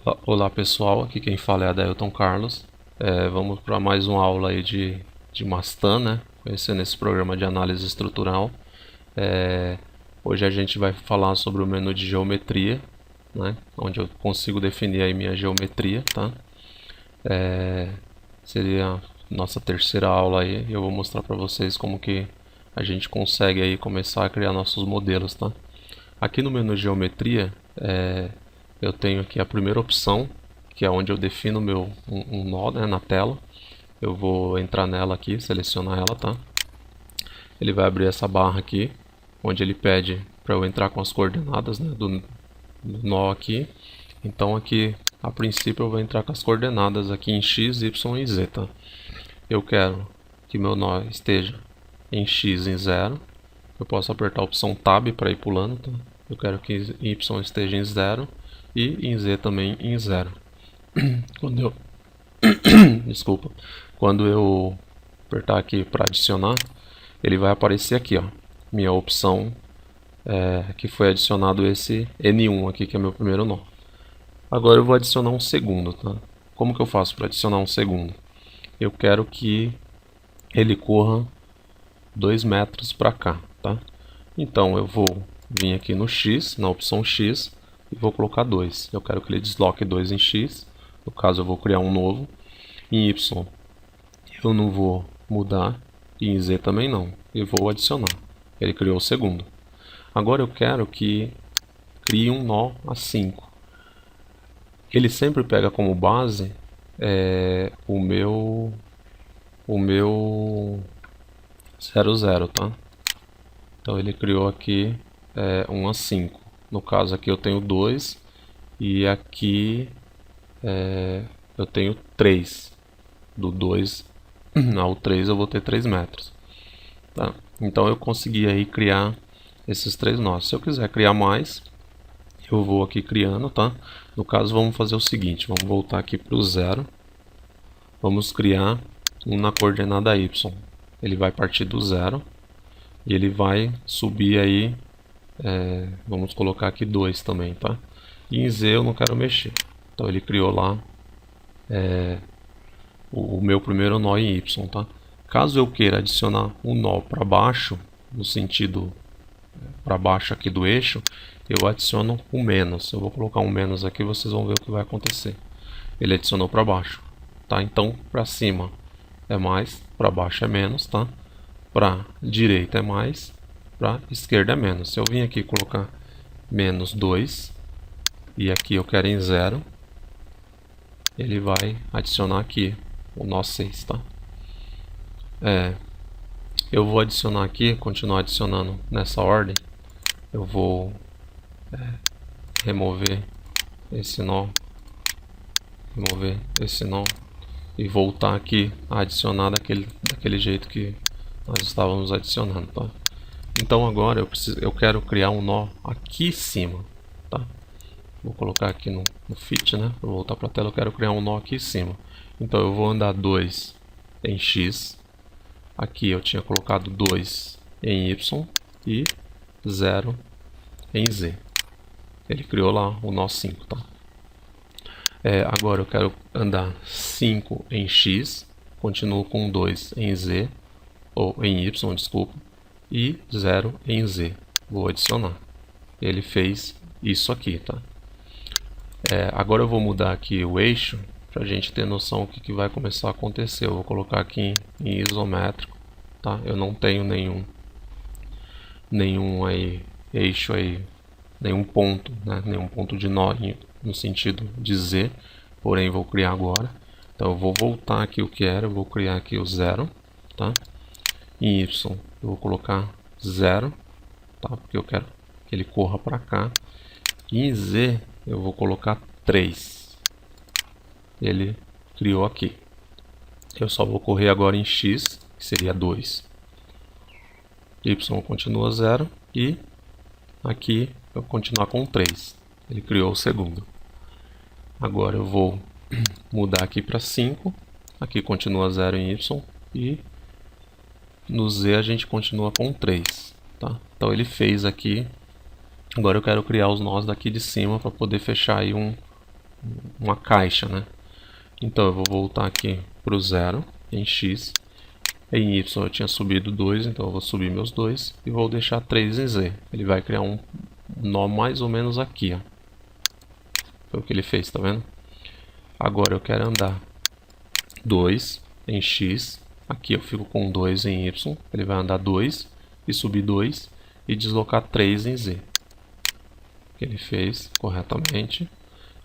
Olá pessoal, aqui quem fala é Adailton Carlos. Vamos para mais uma aula aí de Mastan, né? Conhecendo esse programa de análise estrutural. Hoje a gente vai falar sobre o menu de geometria, né? Onde eu consigo definir aí minha geometria, tá? Seria a nossa terceira aula aí. E eu vou mostrar para vocês como que a gente consegue aí começar a criar nossos modelos, tá? Aqui no menu geometria, eu tenho aqui a primeira opção, que é onde eu defino um nó, né, na tela. Eu vou entrar nela aqui, selecionar ela, tá? Ele vai abrir essa barra aqui, onde ele pede para eu entrar com as coordenadas, né, do nó aqui. Então aqui, a princípio, eu vou entrar com as coordenadas aqui em x, y e z, tá? Eu quero que meu nó esteja em x em 0. Eu posso apertar a opção Tab para ir pulando, tá? Eu quero que y esteja em 0 e em z também em 0. Quando eu desculpa, quando eu apertar aqui para adicionar, ele vai aparecer aqui, ó, minha opção que foi adicionado esse N1 aqui, que é meu primeiro nó. Agora eu vou adicionar um segundo, tá? Como que eu faço para adicionar um segundo? Eu quero que ele corra 2 metros para cá, tá? Então eu vou vir aqui no X, na opção X, e vou colocar 2. Eu quero que ele desloque 2 em X, no caso eu vou criar um novo. Em Y eu não vou mudar, e em Z também não, eu vou adicionar. Ele criou o segundo. Agora eu quero que crie um nó a 5. Ele sempre pega como base o meu 00, tá? Então ele criou aqui 1 a 5. No caso aqui eu tenho 2 e aqui eu tenho 3. Do 2 ao 3 eu vou ter 3 metros. Tá? Então eu consegui aí criar esses 3 nós. Se eu quiser criar mais, eu vou aqui criando, tá? No caso vamos fazer o seguinte, vamos voltar aqui para o 0. Vamos criar um na coordenada y. Ele vai partir do 0 e ele vai subir aí, vamos colocar aqui 2 também, tá? E em z eu não quero mexer. Então ele criou lá o meu primeiro nó em y, tá? Caso eu queira adicionar um nó para baixo, no sentido para baixo aqui do eixo, eu adiciono um menos. Eu vou colocar um menos aqui, vocês vão ver o que vai acontecer. Ele adicionou para baixo, tá? Então para cima é mais, para baixo é menos, tá? Para direita é mais, para esquerda é menos. Se eu vim aqui colocar menos 2 e aqui eu quero em 0, ele vai adicionar aqui o nó 6, tá? Eu vou adicionar aqui, continuar adicionando nessa ordem. Eu vou remover esse nó e voltar aqui a adicionar daquele jeito que nós estávamos adicionando, tá? Então agora eu quero criar um nó aqui em cima, tá? Vou colocar aqui no fit, né? Vou voltar para a tela, eu quero criar um nó aqui em cima. Então eu vou andar 2 em x. Aqui eu tinha colocado 2 em y e 0 em z. Ele criou lá o nó 5, tá? Agora eu quero andar 5 em x, continuo com 2 em z, ou em y, desculpa, e 0 em z. Vou adicionar. Ele fez isso aqui, tá? Agora eu vou mudar aqui o eixo para a gente ter noção do que vai começar a acontecer. Eu vou colocar aqui em isométrico, tá? Eu não tenho nenhum aí, eixo aí, nenhum ponto, né? Nenhum ponto de nó no sentido de z, porém vou criar agora. Então eu vou voltar aqui o que era, eu vou criar aqui o 0, tá? Em y eu vou colocar 0, tá? Porque eu quero que ele corra para cá. E em z eu vou colocar 3. Ele criou aqui. Eu só vou correr agora em x, que seria 2. Y continua 0 e aqui eu vou continuar com 3. Ele criou o segundo. Agora eu vou mudar aqui para 5. Aqui continua 0 em y e no z a gente continua com 3. Tá? Então ele fez aqui. Agora eu quero criar os nós daqui de cima para poder fechar aí um uma caixa, né? Então eu vou voltar aqui para o 0 em x. Em y eu tinha subido 2, então eu vou subir meus 2 e vou deixar 3 em z. Ele vai criar um nó mais ou menos aqui, ó. Foi o que ele fez, tá vendo? Agora eu quero andar 2 em x. Aqui eu fico com 2 em y. Ele vai andar 2 e subir 2 e deslocar 3 em z. O que ele fez corretamente.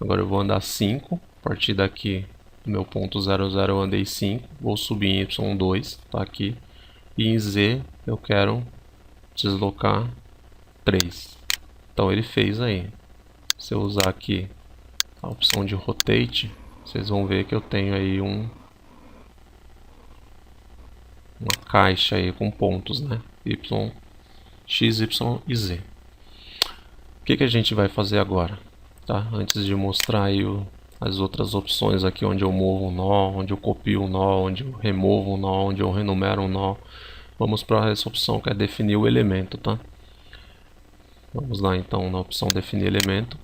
Agora eu vou andar 5. A partir daqui, do meu ponto 0, 0 eu andei 5. Vou subir em y2, tá aqui. E em z eu quero deslocar 3. Então ele fez aí. Se eu usar aqui a opção de rotate, vocês vão ver que eu tenho aí uma caixa aí com pontos, né? Y, x, y e z. O que a gente vai fazer agora? Tá? Antes de mostrar aí as outras opções aqui, onde eu movo um nó, onde eu copio um nó, onde eu removo um nó, onde eu renumero um nó, vamos para essa opção que é definir o elemento, tá? Vamos lá então na opção definir elemento.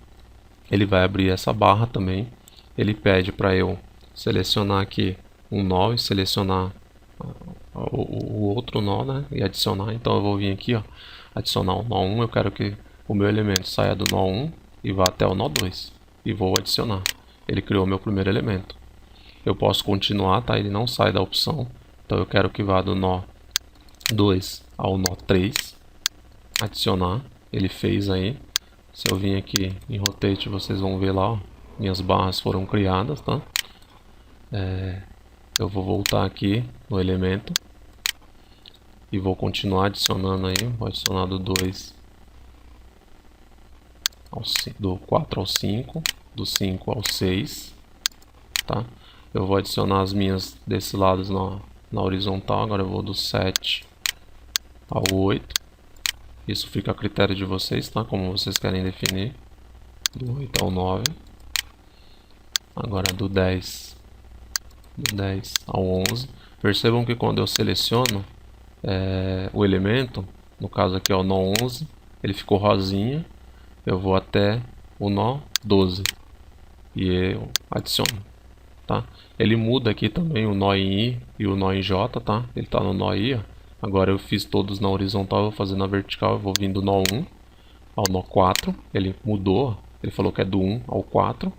Ele vai abrir essa barra também. Ele pede para eu selecionar aqui um nó e selecionar o outro nó, né? E adicionar. Então eu vou vir aqui, ó, adicionar o nó 1. Eu quero que o meu elemento saia do nó 1 e vá até o nó 2. E vou adicionar. Ele criou meu primeiro elemento. Eu posso continuar, tá? Ele não sai da opção. Então eu quero que vá do nó 2 ao nó 3. Adicionar. Ele fez aí. Se eu vim aqui em rotate, vocês vão ver lá, ó, minhas barras foram criadas, tá? Eu vou voltar aqui no elemento e vou continuar adicionando aí. Vou adicionar do 2 do 4 ao 5, do 5 ao 6, tá? Eu vou adicionar as minhas desse lado na horizontal. Agora eu vou do 7 ao 8. Isso fica a critério de vocês, tá? Como vocês querem definir. Do 8 ao 9. Agora do 10 ao 11. Percebam que quando eu seleciono o elemento, no caso aqui é o nó 11, ele ficou rosinha. Eu vou até o nó 12 e eu adiciono, tá? Ele muda aqui também o nó em I e o nó em J, tá? Ele está no nó I, ó. Agora eu fiz todos na horizontal, eu vou fazer na vertical. Eu vou vir do nó 1 ao nó 4. Ele mudou, ele falou que é do 1 ao 4.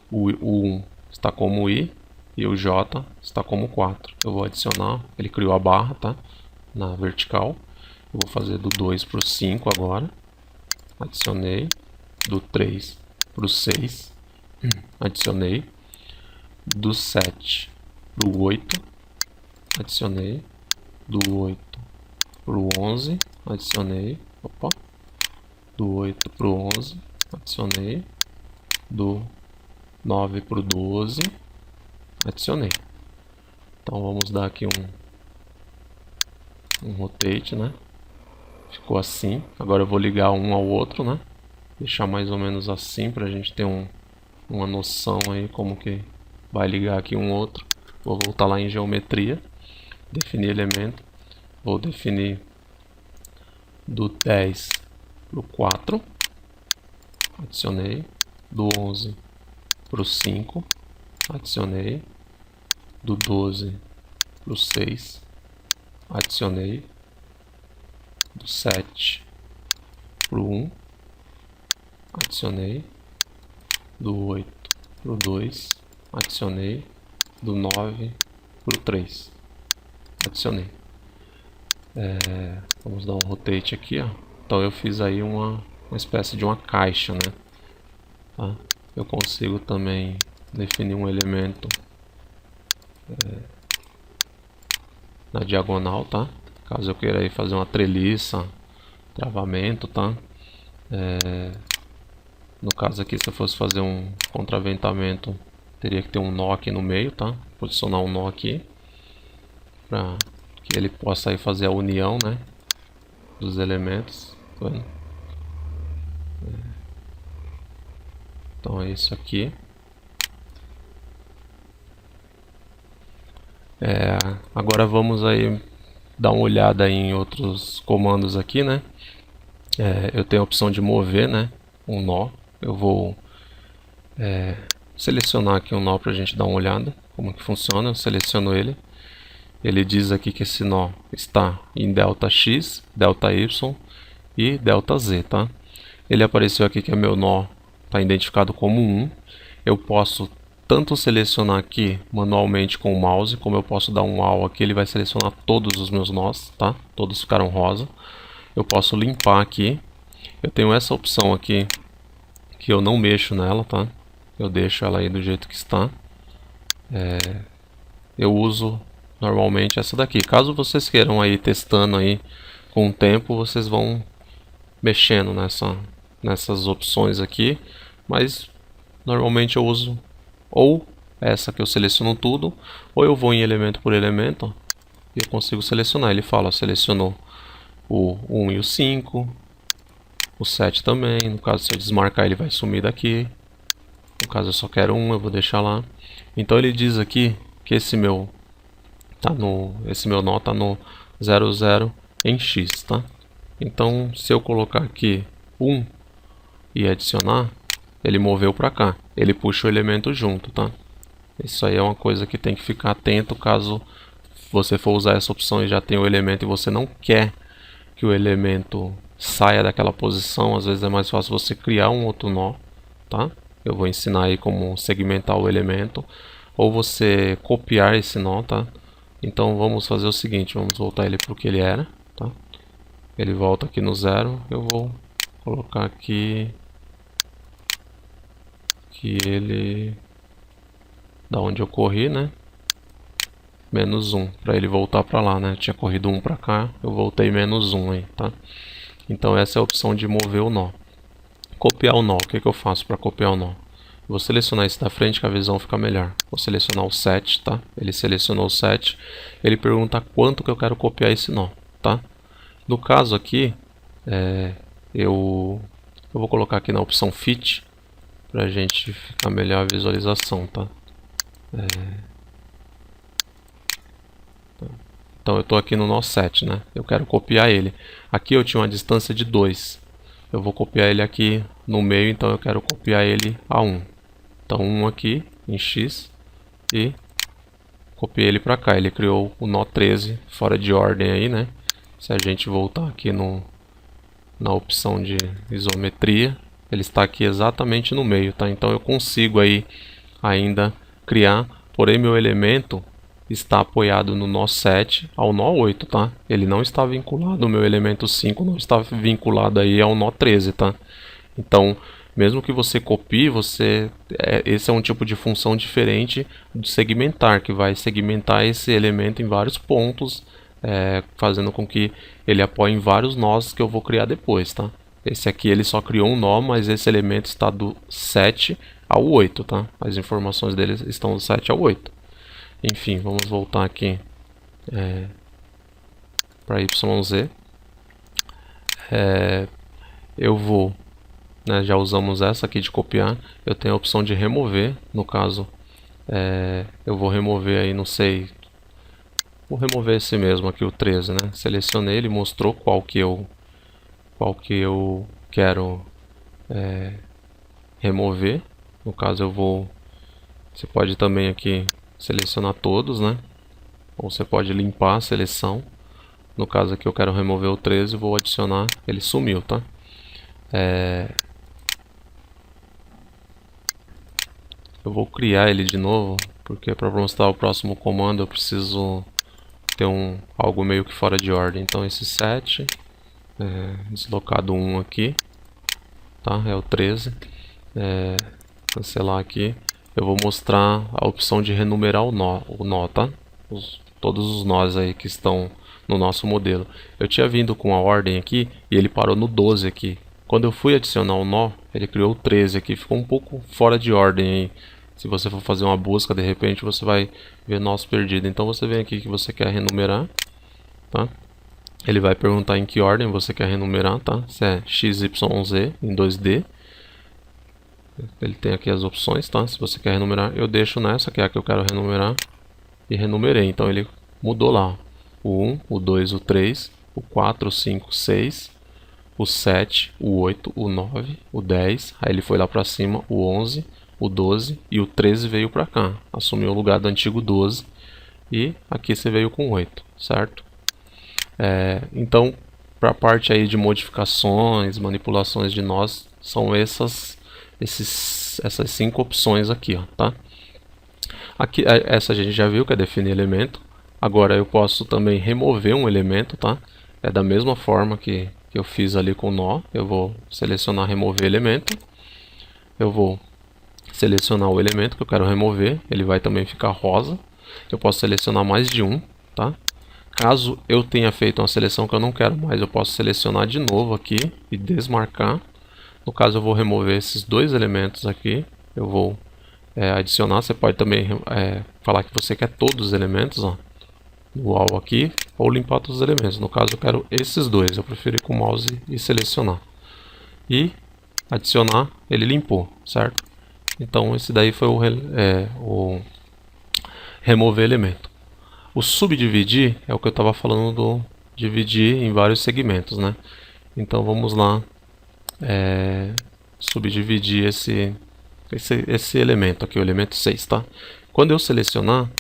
O 1 está como I e o J está como 4. Eu vou adicionar, ele criou a barra, tá? Na vertical. Eu vou fazer do 2 para o 5 agora. Adicionei. Do 3 para o 6. Adicionei. Do 7 para o 8. Adicionei. Do 8 para o 11, adicionei. Opa. Do 8 para o 11, adicionei. Do 9 para o 12, adicionei. Então vamos dar aqui um rotate, né? Ficou assim. Agora eu vou ligar um ao outro, né? Deixar mais ou menos assim para a gente ter uma noção aí como que vai ligar aqui um outro. Vou voltar lá em geometria. Definir elemento, vou definir do 10 para o 4, adicionei, do 11 para o 5, adicionei, do 12 para o 6, adicionei, do 7 para o 1, adicionei, do 8 para o 2, adicionei, do 9 para o 3. Adicionei. Vamos dar um rotate aqui, ó. Então eu fiz aí uma espécie de uma caixa, né? Tá? Eu consigo também definir um elemento na diagonal, tá? Caso eu queira aí fazer uma treliça, travamento, tá? No caso aqui, se eu fosse fazer um contraventamento, teria que ter um nó aqui no meio, tá? Posicionar um nó aqui para que ele possa aí fazer a união, né, dos elementos. Tá vendo? Então é isso aqui. Agora vamos aí dar uma olhada em outros comandos aqui, né? Eu tenho a opção de mover, né, um nó. Eu vou selecionar aqui um nó para a gente dar uma olhada como que funciona. Eu seleciono ele. Ele diz aqui que esse nó está em delta X, delta Y e delta Z, tá? Ele apareceu aqui que é meu nó, está identificado como 1. Eu posso tanto selecionar aqui manualmente com o mouse, como eu posso dar um AL aqui, ele vai selecionar todos os meus nós, tá? Todos ficaram rosa. Eu posso limpar aqui. Eu tenho essa opção aqui, que eu não mexo nela, tá? Eu deixo ela aí do jeito que está. Eu uso normalmente essa daqui. Caso vocês queiram aí testando aí com o tempo, vocês vão mexendo nessas opções aqui. Mas normalmente eu uso ou essa que eu seleciono tudo, ou eu vou em elemento por elemento, ó, e eu consigo selecionar. Ele fala, selecionou o 1 e o 5, o 7 também. No caso, se eu desmarcar, ele vai sumir daqui. No caso, eu só quero um, eu vou deixar lá. Então ele diz aqui que esse meu nó tá no 00 em X, tá? Então, se eu colocar aqui 1 e adicionar, ele moveu para cá. Ele puxa o elemento junto, tá? Isso aí é uma coisa que tem que ficar atento caso você for usar essa opção e já tem o elemento e você não quer que o elemento saia daquela posição. Às vezes é mais fácil você criar um outro nó, tá? Eu vou ensinar aí como segmentar o elemento, ou você copiar esse nó, tá? Então vamos fazer o seguinte, vamos voltar ele para o que ele era, tá? Ele volta aqui no 0, eu vou colocar aqui que ele, da onde eu corri, né? Menos 1, para ele voltar para lá, né? Eu tinha corrido 1 para cá, eu voltei menos 1 aí, tá? Então essa é a opção de mover o nó. Copiar o nó, o que eu faço para copiar o nó? Vou selecionar esse da frente que a visão fica melhor. Vou selecionar o 7, tá? Ele selecionou o 7. Ele pergunta quanto que eu quero copiar esse nó, tá? No caso aqui, eu vou colocar aqui na opção Fit, pra gente ficar melhor a visualização, tá? Então eu estou aqui no nó 7, né? Eu quero copiar ele. Aqui eu tinha uma distância de 2. Eu vou copiar ele aqui no meio, então eu quero copiar ele a 1. Então 1 aqui em X e copiei ele para cá. Ele criou o nó 13 fora de ordem aí, né? Se a gente voltar aqui na opção de isometria, ele está aqui exatamente no meio, tá? Então eu consigo aí ainda criar, porém meu elemento está apoiado no nó 7 ao nó 8, tá? Ele não está vinculado, o meu elemento 5 não está vinculado aí ao nó 13, tá? Então, mesmo que você copie, esse é um tipo de função diferente do segmentar, que vai segmentar esse elemento em vários pontos, fazendo com que ele apoie em vários nós que eu vou criar depois, tá? Esse aqui ele só criou um nó, mas esse elemento está do 7 ao 8, tá? As informações dele estão do 7 ao 8. Enfim, vamos voltar aqui para YZ. Eu vou, né, já usamos essa aqui de copiar. Eu tenho a opção de remover. No caso, eu vou remover aí, não sei. Vou remover esse mesmo aqui, o 13, né? Selecionei, ele mostrou qual que eu quero remover. No caso, eu vou. Você pode também aqui selecionar todos, né? Ou você pode limpar a seleção. No caso aqui eu quero remover o 13, vou adicionar, ele sumiu, tá? Eu vou criar ele de novo, porque para mostrar o próximo comando eu preciso ter algo meio que fora de ordem. Então esse 7, deslocado 1 aqui, tá? É o 13. Cancelar aqui. Eu vou mostrar a opção de renumerar o nó, tá? Todos os nós aí que estão no nosso modelo. Eu tinha vindo com a ordem aqui e ele parou no 12 aqui. Quando eu fui adicionar o nó, ele criou o 13 aqui. Ficou um pouco fora de ordem aí. Se você for fazer uma busca, de repente você vai ver nós perdidos. Então você vem aqui que você quer renumerar, tá? Ele vai perguntar em que ordem você quer renumerar, tá? Se é XYZ em 2D. Ele tem aqui as opções, tá? Se você quer renumerar, eu deixo nessa, que é a que eu quero renumerar. E renumerei. Então ele mudou lá. O 1, o 2, o 3, o 4, o 5, o 6, o 7, o 8, o 9, o 10. Aí ele foi lá pra cima, o 11, o 12 e o 13 veio para cá, assumiu o lugar do antigo 12 e aqui você veio com 8, certo? Então, para a parte aí de modificações, manipulações de nós, são essas 5 opções aqui, ó, tá? Aqui, essa a gente já viu que é definir elemento. Agora eu posso também remover um elemento, tá? É da mesma forma que eu fiz ali com o nó. Eu vou selecionar remover elemento. Eu vou selecionar o elemento que eu quero remover. Ele vai também ficar rosa. Eu posso selecionar mais de um, tá? Caso eu tenha feito uma seleção que eu não quero mais, eu posso selecionar de novo aqui e desmarcar. No caso eu vou remover esses dois elementos aqui. Eu vou adicionar. Você pode também falar que você quer todos os elementos, ó, no all aqui, ou limpar todos os elementos. No caso eu quero esses dois, eu prefiro ir com o mouse e selecionar. E adicionar, ele limpou, certo? Então esse daí foi o remover elemento. O subdividir é o que eu estava falando do dividir em vários segmentos, né? Então vamos lá subdividir esse elemento aqui, o elemento 6, tá? Quando eu selecionar,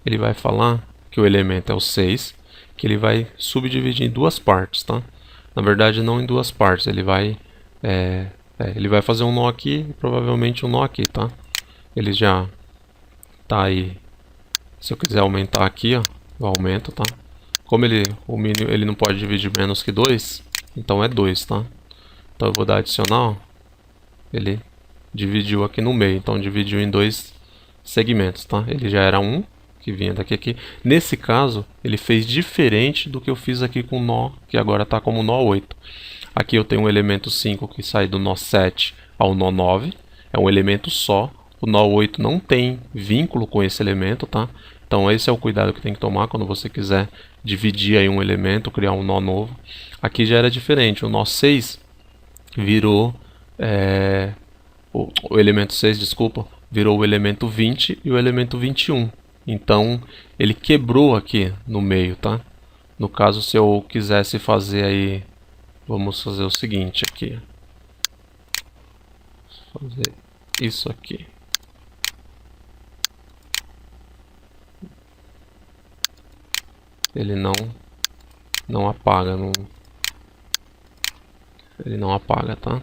ele vai falar que o elemento é o 6, que ele vai subdividir em duas partes, tá? Na verdade não em duas partes, ele vai fazer um nó aqui e provavelmente um nó aqui, tá? Ele já tá aí. Se eu quiser aumentar aqui, ó, eu aumento, tá? Como o mínimo, ele não pode dividir menos que 2, então é 2, tá? Então eu vou dar adicional, ele dividiu aqui no meio, então dividiu em dois segmentos, tá? Ele já era um, que vinha daqui aqui. Nesse caso, ele fez diferente do que eu fiz aqui com o nó, que agora está como nó 8. Aqui eu tenho um elemento 5 que sai do nó 7 ao nó 9, é um elemento só. O nó 8 não tem vínculo com esse elemento, tá? Então esse é o cuidado que tem que tomar quando você quiser dividir aí um elemento, criar um nó novo. Aqui já era diferente, o nó 6 virou o elemento 6, desculpa, virou o elemento 20 e o elemento 21. Então ele quebrou aqui no meio, tá? No caso, se eu quisesse fazer aí, vamos fazer o seguinte aqui. Fazer isso aqui. Ele não apaga, ele não apaga, tá?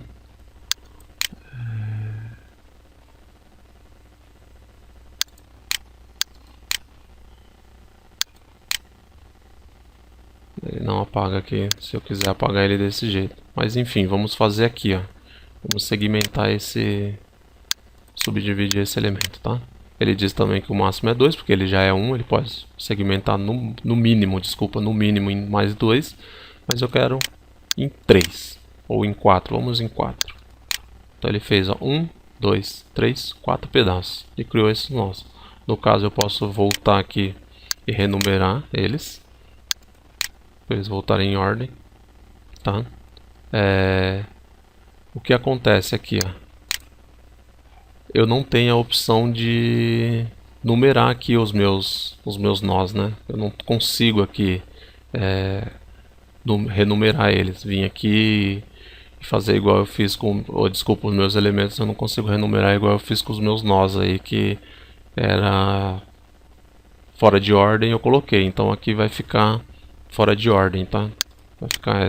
Ele não apaga aqui, se eu quiser apagar ele desse jeito. Mas enfim, vamos fazer aqui, ó. Vamos segmentar subdividir esse elemento, tá? Ele diz também que o máximo é 2, porque ele já é 1, ele pode segmentar no mínimo, desculpa, no mínimo em mais 2, mas eu quero em 3, ou em 4, vamos em 4. Então ele fez 1, 2, 3, 4 pedaços, e criou esses nós. No caso eu posso voltar aqui e renumerar eles, para eles voltarem em ordem, tá? O que acontece aqui, ó? Eu não tenho a opção de numerar aqui os meus nós, né? Eu não consigo aqui renumerar eles. Vim aqui e fazer igual eu fiz com, desculpa, os meus elementos eu não consigo renumerar igual eu fiz com os meus nós aí, que era fora de ordem, eu coloquei. Então aqui vai ficar fora de ordem, tá? Vai ficar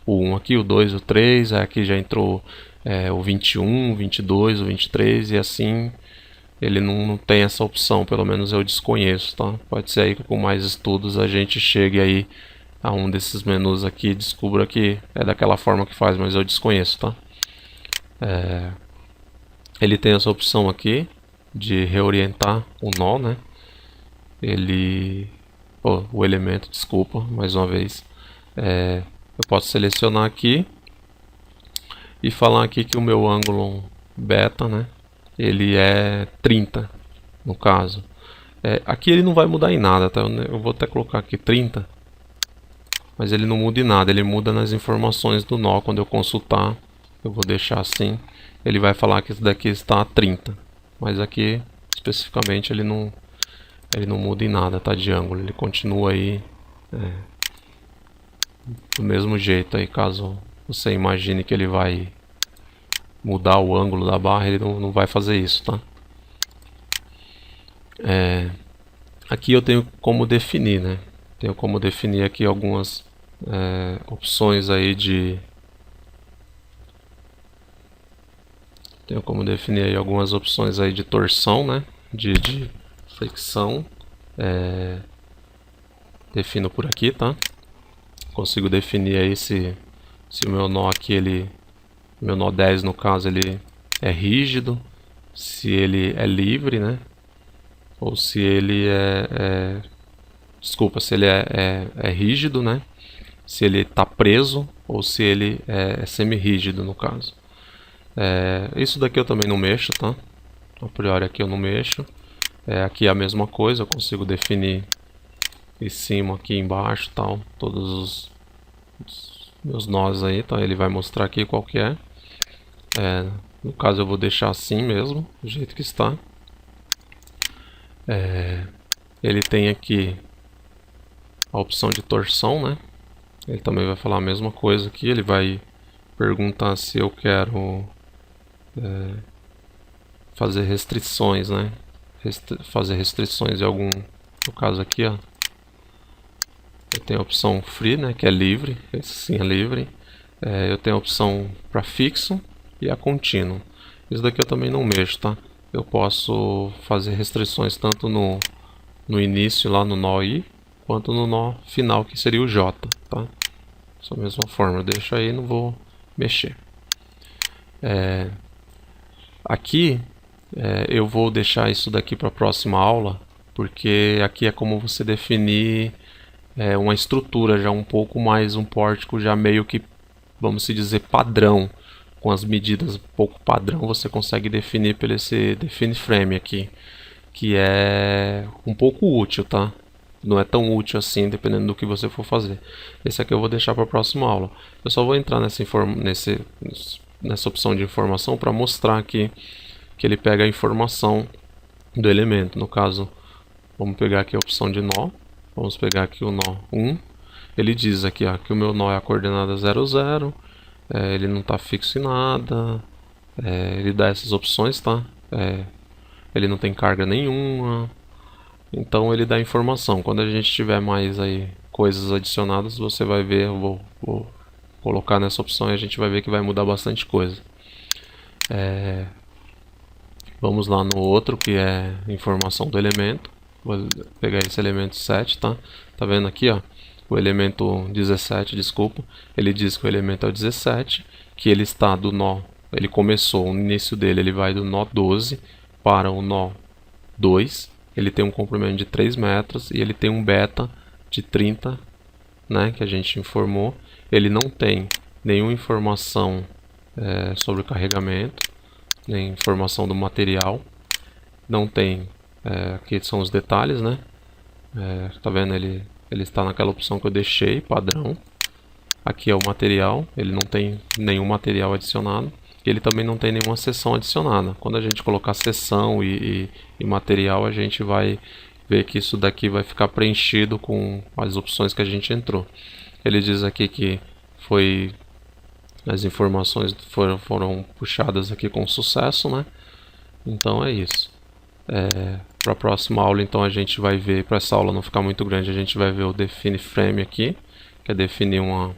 o 1 aqui, o 2, o 3, aqui já entrou o 21, o 22, o 23 e assim ele não tem essa opção, pelo menos eu desconheço, tá? Pode ser aí que com mais estudos a gente chegue aí a um desses menus aqui e descubra que é daquela forma que faz, mas eu desconheço, tá? Ele tem essa opção aqui de reorientar o nó, né? O elemento, desculpa, mais uma vez. Eu posso selecionar aqui e falar aqui que o meu ângulo beta, né, ele é 30, no caso. Aqui ele não vai mudar em nada, tá? Eu vou até colocar aqui 30, mas ele não muda em nada, ele muda nas informações do nó. Quando eu consultar, eu vou deixar assim, ele vai falar que isso daqui está a 30, mas aqui especificamente ele não muda em nada, tá, de ângulo, ele continua aí do mesmo jeito aí, caso você imagine que ele vai mudar o ângulo da barra, ele não vai fazer isso, tá? Aqui eu tenho como definir, né? Tenho como definir aqui algumas opções aí de... Tenho como definir aí algumas opções aí de torção, né? De fricção. Defino por aqui, tá? Consigo definir aí se o meu nó aqui, meu nó 10 no caso, ele é rígido, se ele é livre, né? Ou se ele desculpa, se ele é rígido, né? Se ele está preso ou se ele é semi-rígido no caso. Isso daqui eu também não mexo, tá? A priori aqui eu não mexo. Aqui é a mesma coisa, eu consigo definir em cima, aqui embaixo, tal, todos os meus nós aí, tá? Ele vai mostrar aqui qual que é. No caso eu vou deixar assim mesmo, do jeito que está. Ele tem aqui a opção de torção, né? Ele também vai falar a mesma coisa aqui. Ele vai perguntar se eu quero fazer restrições, né? Fazer restrições em algum... No caso aqui, ó, eu tenho a opção free, né? Que é livre. Esse sim é livre. Eu tenho a opção para fixo e a contínuo. Isso daqui eu também não mexo, tá? Eu posso fazer restrições tanto no início, lá no nó I, quanto no nó final, que seria o J, tá? Dessa mesma forma, eu deixo aí, não vou mexer. Aqui, eu vou deixar isso daqui para a próxima aula, porque aqui é como você definir uma estrutura já um pouco mais, um pórtico já meio que, vamos se dizer, padrão. Com as medidas um pouco padrão, você consegue definir pelo esse Define Frame aqui, que é um pouco útil, tá? Não é tão útil assim, dependendo do que você for fazer. Esse aqui eu vou deixar para a próxima aula. Eu só vou entrar nessa opção de informação para mostrar aqui que ele pega a informação do elemento. No caso, vamos pegar aqui a opção de nó. Vamos pegar aqui o nó 1. Ele diz aqui, ó, que o meu nó é a coordenada 0, 0. Ele não está fixo em nada. Ele dá essas opções, tá? Ele não tem carga nenhuma. Então ele dá informação. Quando a gente tiver mais aí coisas adicionadas, você vai ver. Eu vou colocar nessa opção e a gente vai ver que vai mudar bastante coisa. Vamos lá no outro, que é informação do elemento. Vou pegar esse elemento 7, tá? Tá vendo aqui, ó? O elemento 17, desculpa, ele diz que o elemento é o 17, que ele está do nó, ele começou, no início dele ele vai do nó 12 para o nó 2, ele tem um comprimento de 3 metros e ele tem um beta de 30, né, que a gente informou. Ele não tem nenhuma informação sobre o carregamento, nem informação do material, não tem, aqui são os detalhes, né, tá vendo, ele está naquela opção que eu deixei, padrão. Aqui é o material, ele não tem nenhum material adicionado. Ele também não tem nenhuma seção adicionada. Quando a gente colocar seção e material, a gente vai ver que isso daqui vai ficar preenchido com as opções que a gente entrou. Ele diz aqui que as informações foram puxadas aqui com sucesso, né? Então é isso. Para a próxima aula, então, a gente vai ver, para essa aula não ficar muito grande, a gente vai ver o Define Frame aqui, que é definir um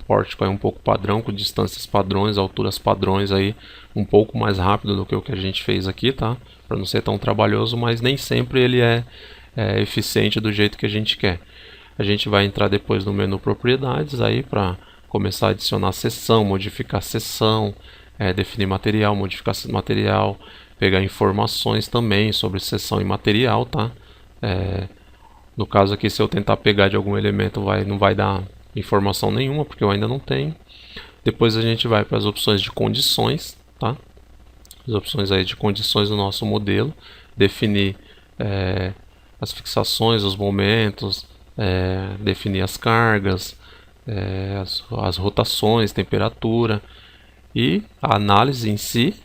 pórtico aí um pouco padrão, com distâncias padrões, alturas padrões aí, um pouco mais rápido do que o que a gente fez aqui, tá? Para não ser tão trabalhoso, mas nem sempre ele é eficiente do jeito que a gente quer. A gente vai entrar depois no menu Propriedades aí para começar a adicionar seção, modificar seção, definir material, modificar material, pegar informações também sobre seção e material, tá? No caso aqui, se eu tentar pegar de algum elemento, não vai dar informação nenhuma, porque eu ainda não tenho. Depois a gente vai para as opções de condições, tá? As opções aí de condições do nosso modelo, definir as fixações, os momentos, definir as cargas, as rotações, temperatura e a análise em si.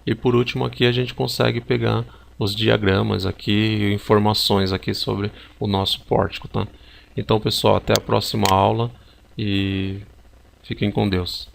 E por último aqui a gente consegue pegar os diagramas aqui, informações aqui sobre o nosso pórtico, tá? Então pessoal, até a próxima aula e fiquem com Deus.